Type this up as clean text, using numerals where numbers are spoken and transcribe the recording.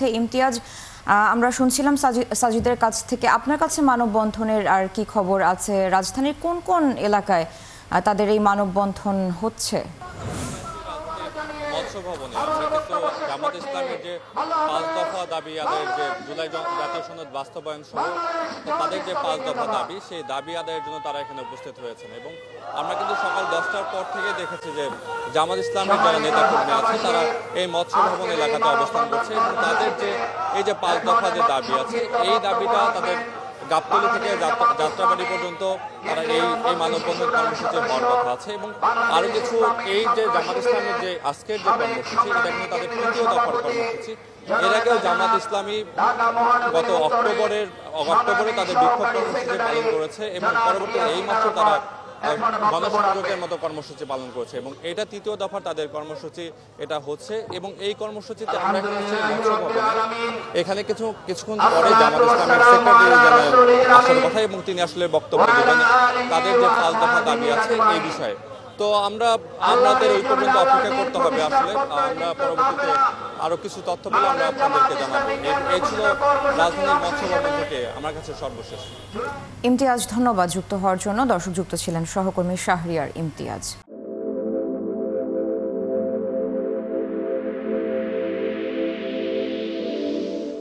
সাথে। ইমতিয়াজ, আমরা শুনছিলাম সাজিদের কাছ থেকে, আপনার কাছে মানববন্ধনের আর কি খবর আছে? রাজধানীর কোন কোন এলাকায় তাদের এই মানববন্ধন হচ্ছে? মৎস্য ভবনে আমরা কিন্তু জামাত ইসলামের যে 5 দফা দাবি আদায়ের, যে জুলাই জাতীয় সনদ বাস্তবায়ন সহ তাদের যে 5 দফা দাবি, সেই দাবি আদায়ের জন্য তারা এখানে উপস্থিত হয়েছেন। এবং আমরা কিন্তু সকাল 10টার পর থেকে দেখেছি যে জামাত ইসলামের যারা নেতাকর্মী আছে তারা এই মৎস্য ভবন এলাকাতে অবস্থান করছে এবং তাদের যে এই যে 5 দফা যে দাবি আছে, এই দাবিটা তাদের গাবতলী থেকে যাত্রাবাড়ি পর্যন্ত তারা এই মানববন্ধন কর্মসূচি হওয়ার কথা আছে। এবং আরও কিছু, এই যে জামাত ইসলামের যে আজকের যে কর্মসূচি, এটা কিন্তু তাদের তৃতীয় দফার কর্মসূচি। এর আগেও জামাত ইসলামী গত অক্টোবরে তাদের বিক্ষোভ কর্মসূচি পালন করেছে এবং পরবর্তী এই মাসে তারা গণসংযোগের মতো কর্মসূচি পালন করেছে এবং এটা তৃতীয় দফার তাদের কর্মসূচি এটা হচ্ছে। এবং এই কর্মসূচিতে আমরা এখানে কিছুক্ষণ পরে জামাত ইসলামের সেক্রেটারি জেনারেল আসার কথা এবং তিনি আসলে বক্তব্য দেবেন তাদের যে 5 দফা দাবি আছে এই বিষয়ে। তো আমাদের ওই পর্যন্ত অপেক্ষা করতে হবে। আসলে আমরা পরবর্তীতে আরো কিছু তথ্য পেলে আমরা আপনাদেরকে জানাবো। এই ছিল রাজধানীর মৎস্য ভবন থেকে আমার কাছে সর্বশেষ। ইমতিয়াজ, ধন্যবাদ যুক্ত হওয়ার জন্য। দর্শক, যুক্ত ছিলেন সহকর্মী শাহরিয়ার ইমতিয়াজ।